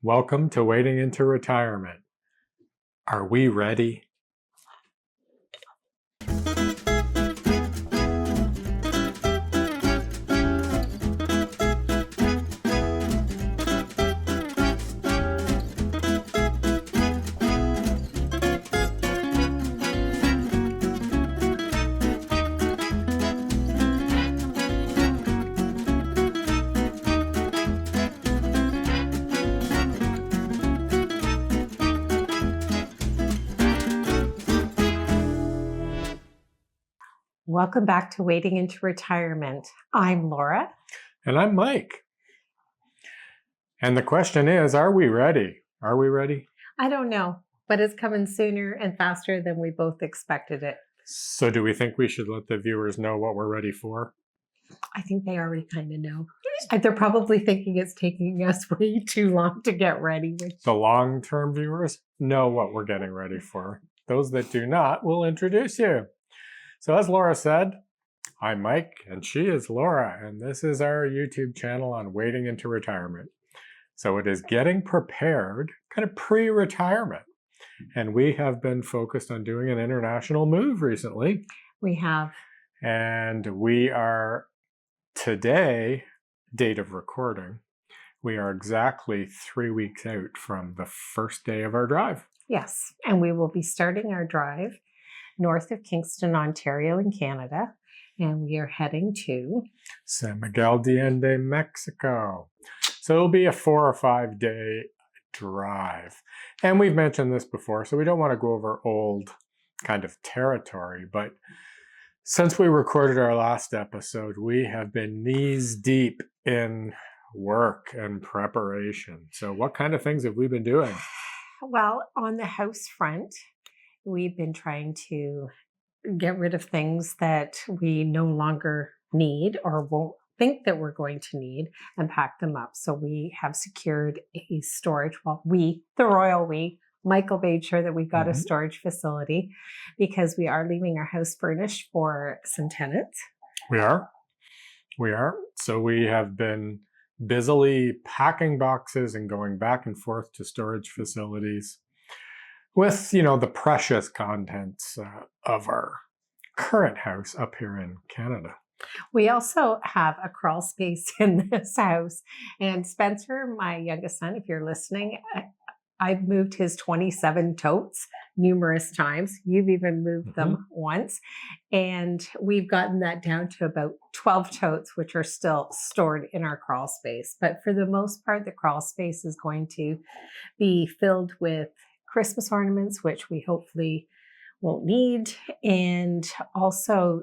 Welcome to Wading into Retirement. Are we ready? Welcome back to Wading into Retirement. I'm Laura. And I'm Mike. And the question is, are we ready? Are we ready? I don't know, but it's coming sooner and faster than we both expected it. So do we think we should let the viewers know what we're ready for? I think they already kind of know. They're probably thinking it's taking us way too long to get ready. The long-term viewers know what we're getting ready for. Those that do not, we'll introduce you. So as Laura said, I'm Mike and she is Laura, and this is our YouTube channel on Wading into Retirement. So it is getting prepared, kind of pre-retirement. And we have been focused on doing an international move recently. We have. And we are today, date of recording, we are exactly 3 weeks out from the first day of our drive. Yes, and we will be starting our drive north of Kingston, Ontario in Canada. And we are heading to San Miguel de Allende, Mexico. So it'll be a 4 or 5 day drive. And we've mentioned this before, so we don't want to go over old kind of territory. But since we recorded our last episode, we have been knees deep in work and preparation. So what kind of things have we been doing? Well, on the house front, we've been trying to get rid of things that we no longer need or won't think that we're going to need and pack them up. So we have secured a storage, the royal we, Michael made sure that we got a storage facility because we are leaving our house furnished for some tenants. We are. So we have been busily packing boxes and going back and forth to storage facilities with, the precious contents of our current house up here in Canada. We also have a crawl space in this house. And Spencer, my youngest son, if you're listening, I've moved his 27 totes numerous times. You've even moved them once. And we've gotten that down to about 12 totes, which are still stored in our crawl space. But for the most part, the crawl space is going to be filled with Christmas ornaments, which we hopefully won't need, and also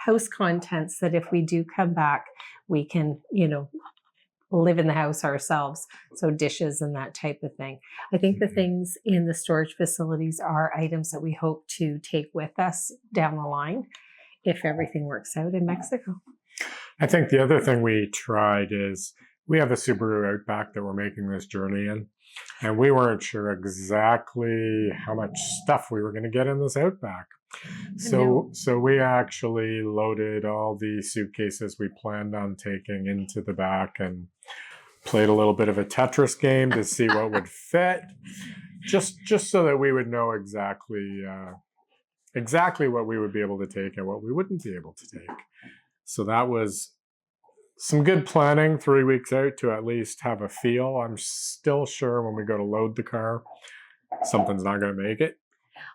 house contents that if we do come back, we can, live in the house ourselves. So dishes and that type of thing. I think the things in the storage facilities are items that we hope to take with us down the line if everything works out in Mexico. I think the other thing we tried is we have a Subaru Outback that we're making this journey in. And we weren't sure exactly how much stuff we were going to get in this Outback. So we actually loaded all the suitcases we planned on taking into the back and played a little bit of a Tetris game to see what would fit, just so that we would know exactly what we would be able to take and what we wouldn't be able to take. So that was some good planning 3 weeks out to at least have a feel. I'm still sure when we go to load the car, something's not going to make it.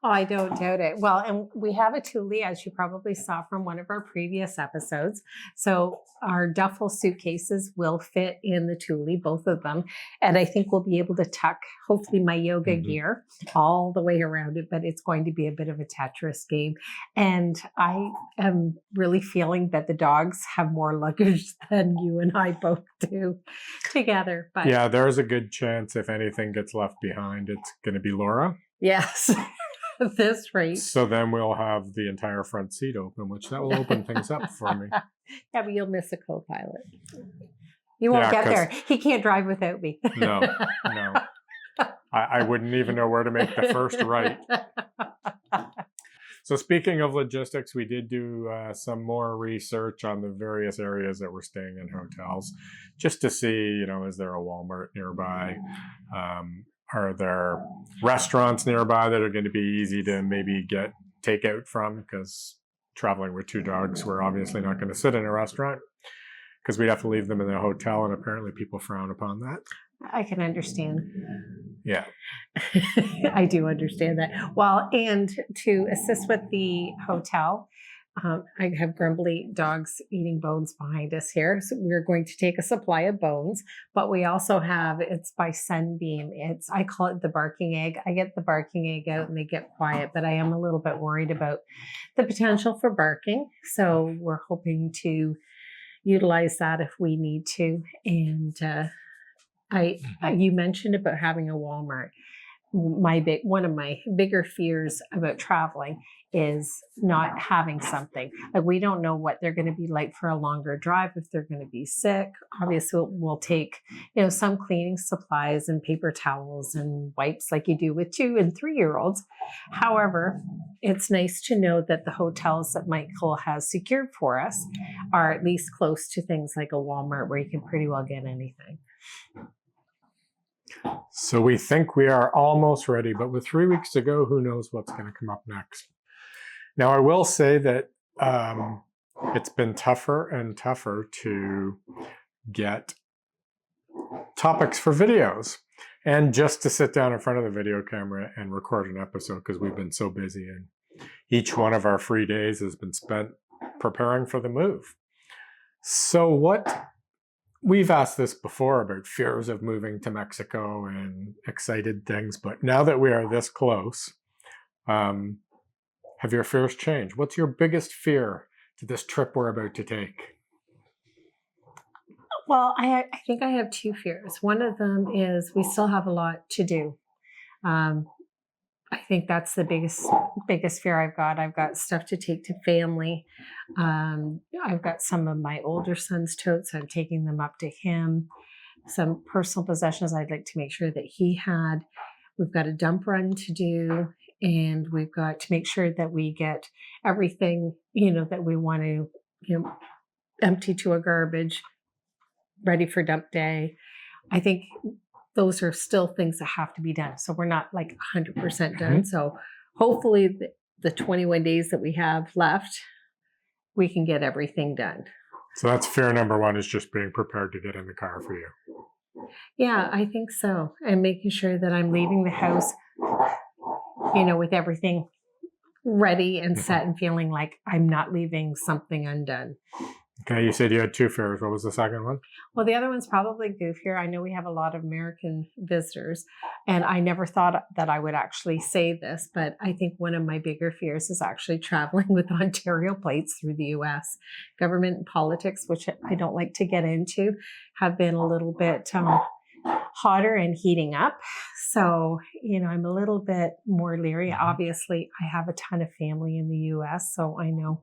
Oh, I don't doubt it. Well, and we have a Thule, as you probably saw from one of our previous episodes. So our duffel suitcases will fit in the Thule, both of them. And I think we'll be able to tuck, hopefully, my yoga gear all the way around it. But it's going to be a bit of a Tetris game. And I am really feeling that the dogs have more luggage than you and I both do together. But yeah, there's a good chance if anything gets left behind, it's going to be Laura. Yes. This rate. So then we'll have the entire front seat open, which that will open things up for me. Yeah, but you'll miss a co-pilot. You won't get there. He can't drive without me. No. I wouldn't even know where to make the first right. So speaking of logistics, we did do some more research on the various areas that we're staying in hotels, just to see, is there a Walmart nearby? Are there restaurants nearby that are going to be easy to maybe get takeout from? Because traveling with 2 dogs, we're obviously not going to sit in a restaurant because we'd have to leave them in the hotel, and apparently people frown upon that. I can understand. Yeah. I do understand that. Well, and to assist with the hotel, I have grumbly dogs eating bones behind us here. So we're going to take a supply of bones, but we also have, it's by Sunbeam. I call it the barking egg. I get the barking egg out and they get quiet, but I am a little bit worried about the potential for barking. So we're hoping to utilize that if we need to. And you mentioned about having a Walmart. One of my bigger fears about traveling is not having something. Like, we don't know what they're going to be like for a longer drive, if they're going to be sick. Obviously, we'll take, some cleaning supplies and paper towels and wipes like you do with 2 and 3-year-olds. However, it's nice to know that the hotels that Michael has secured for us are at least close to things like a Walmart where you can pretty well get anything. So we think we are almost ready, but with 3 weeks to go, who knows what's going to come up next. Now, I will say that it's been tougher and tougher to get topics for videos and just to sit down in front of the video camera and record an episode, because we've been so busy, and each one of our free days has been spent preparing for the move. So we've asked this before about fears of moving to Mexico and excited things, but now that we are this close, have your fears changed? What's your biggest fear to this trip we're about to take? Well, I think I have 2 fears. One of them is we still have a lot to do. I think that's the biggest fear I've got. I've got stuff to take to family. I've got some of my older son's totes. I'm taking them up to him. Some personal possessions I'd like to make sure that he had. We've got a dump run to do, and we've got to make sure that we get everything, that we want to, empty to a garbage, ready for dump day. I think those are still things that have to be done. So we're not like 100% done. So hopefully the 21 days that we have left, we can get everything done. So that's fear number 1, is just being prepared to get in the car for you. Yeah, I think so. And making sure that I'm leaving the house, with everything ready and set and feeling like I'm not leaving something undone. Okay, you said you had 2 fears. What was the second one? Well, the other one's probably goofier. I know we have a lot of American visitors, and I never thought that I would actually say this, but I think one of my bigger fears is actually traveling with Ontario plates through the U.S. Government and politics, which I don't like to get into, have been a little bit hotter and heating up. So, I'm a little bit more leery. Obviously, I have a ton of family in the U.S., so I know,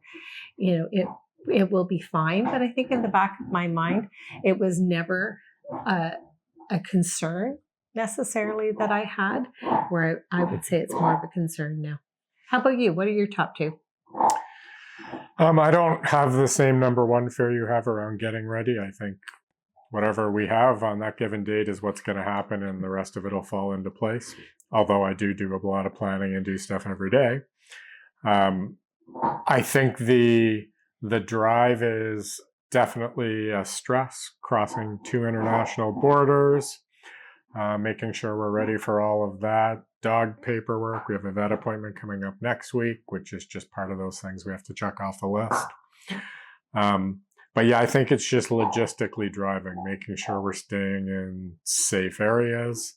it will be fine. But I think in the back of my mind, it was never a concern necessarily that I had, where I would say it's more of a concern now. How about you? What are your top 2? I don't have the same number 1 fear you have around getting ready. I think whatever we have on that given date is what's going to happen, and the rest of it will fall into place. Although I do a lot of planning and do stuff every day. I think the drive is definitely a stress, crossing 2 international borders, making sure we're ready for all of that. Dog paperwork. We have a vet appointment coming up next week, which is just part of those things we have to check off the list. But yeah, I think it's just logistically driving, making sure we're staying in safe areas.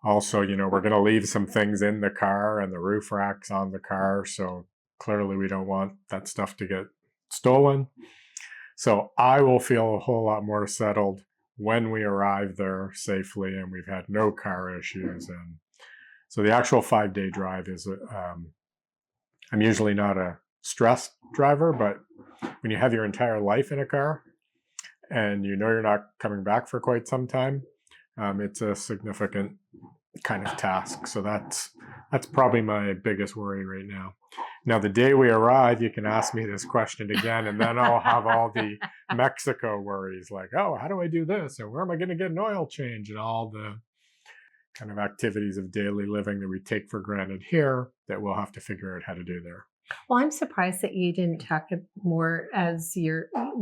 Also, we're going to leave some things in the car and the roof racks on the car. So clearly we don't want that stuff to get stolen. So I will feel a whole lot more settled when we arrive there safely and we've had no car issues. And so the actual 5-day drive is, I'm usually not a stressed driver, but when you have your entire life in a car and you're not coming back for quite some time, it's a significant kind of task. So that's probably my biggest worry right now. Now, the day we arrive, you can ask me this question again, and then I'll have all the Mexico worries, like, oh, how do I do this? And where am I going to get an oil change? And all the kind of activities of daily living that we take for granted here that we'll have to figure out how to do there. Well, I'm surprised that you didn't talk more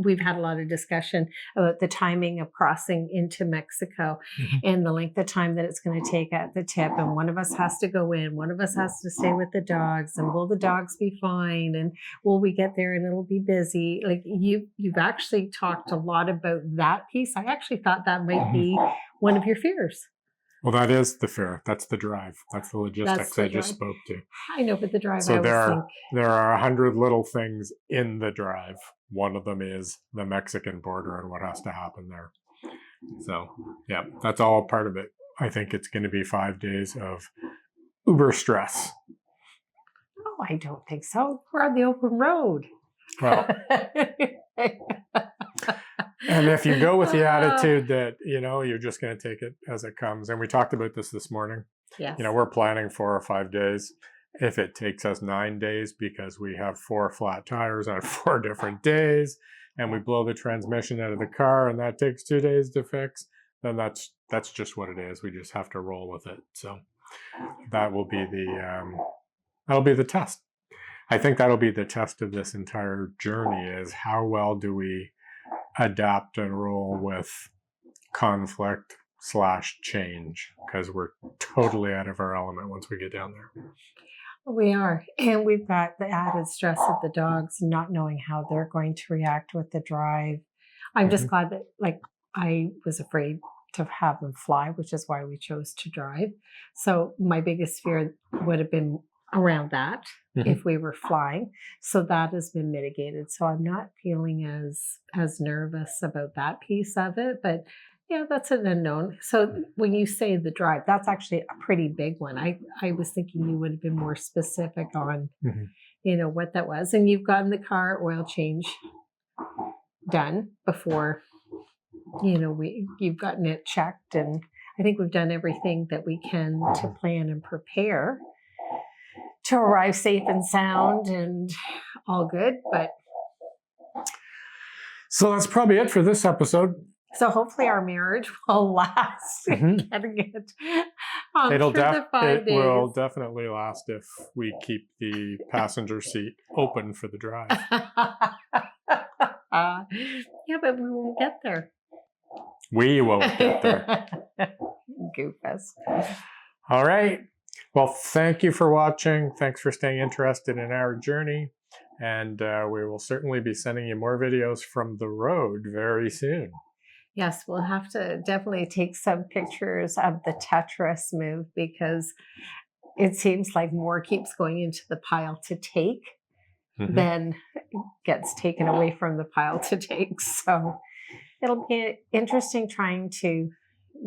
we've had a lot of discussion about the timing of crossing into Mexico and the length of time that it's going to take at the tip. And one of us has to go in, one of us has to stay with the dogs, and will the dogs be fine? And will we get there and it'll be busy? Like you've actually talked a lot about that piece. I actually thought that might be one of your fears. Well, that is the fear. That's the drive. That's the logistics I just spoke to. I know, but the drive. So there are 100 little things in the drive. One of them is the Mexican border and what has to happen there. So yeah, that's all part of it. I think it's going to be 5 days of uber stress. Oh, I don't think so. We're on the open road. Well, and if you go with the attitude that, you're just going to take it as it comes, and we talked about this morning. Yes. We're planning 4 or 5 days. If it takes us 9 days because we have 4 flat tires on 4 different days, and we blow the transmission out of the car, and that takes 2 days to fix, then that's just what it is. We just have to roll with it. So that will be that'll be the test. I think that'll be the test of this entire journey: is how well do we adapt and roll with conflict / change, because we're totally out of our element once we get down there. We are. And we've got the added stress of the dogs not knowing how they're going to react with the drive. I'm just glad that, I was afraid to have them fly, which is why we chose to drive. So my biggest fear would have been around that if we were flying. So that has been mitigated. So I'm not feeling as nervous about that piece of it. But yeah, that's an unknown. So when you say the drive, that's actually a pretty big one. I was thinking you would have been more specific on, what that was. And you've gotten the car oil change done before, you've gotten it checked. And I think we've done everything that we can to plan and prepare to arrive safe and sound and all good. But so that's probably it for this episode. So hopefully our marriage will last. Getting it it will definitely last if we keep the passenger seat open for the drive. Yeah, but we won't get there. We won't get there. Goofus. All right. Well, thank you for watching. Thanks for staying interested in our journey. And we will certainly be sending you more videos from the road very soon. Yes, we'll have to definitely take some pictures of the Tetris move, because it seems like more keeps going into the pile to take than gets taken away from the pile to take. So it'll be interesting trying to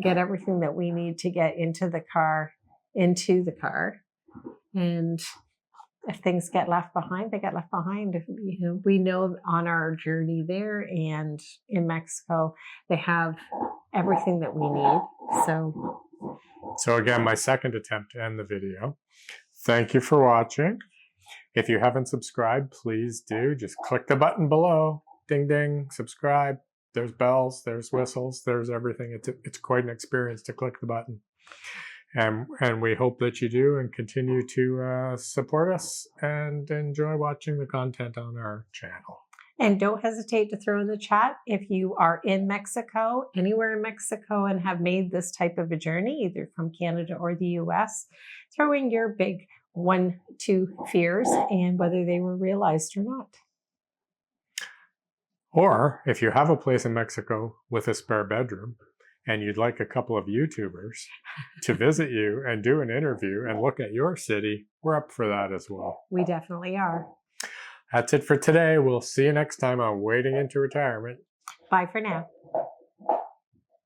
get everything that we need to get into the car. And if things get left behind, they get left behind. We know on our journey there and in Mexico, they have everything that we need. So again, my second attempt to end the video. Thank you for watching. If you haven't subscribed, please do. Just click the button below. Ding, ding, subscribe. There's bells, there's whistles, there's everything. It's quite an experience to click the button. And we hope that you do and continue to support us and enjoy watching the content on our channel. And don't hesitate to throw in the chat if you are in Mexico, anywhere in Mexico, and have made this type of a journey, either from Canada or the US. Throw in your big 1-2 fears and whether they were realized or not. Or if you have a place in Mexico with a spare bedroom, and you'd like a couple of YouTubers to visit you and do an interview and look at your city, we're up for that as well. We definitely are. That's it for today. We'll see you next time on Wading into Retirement. Bye for now.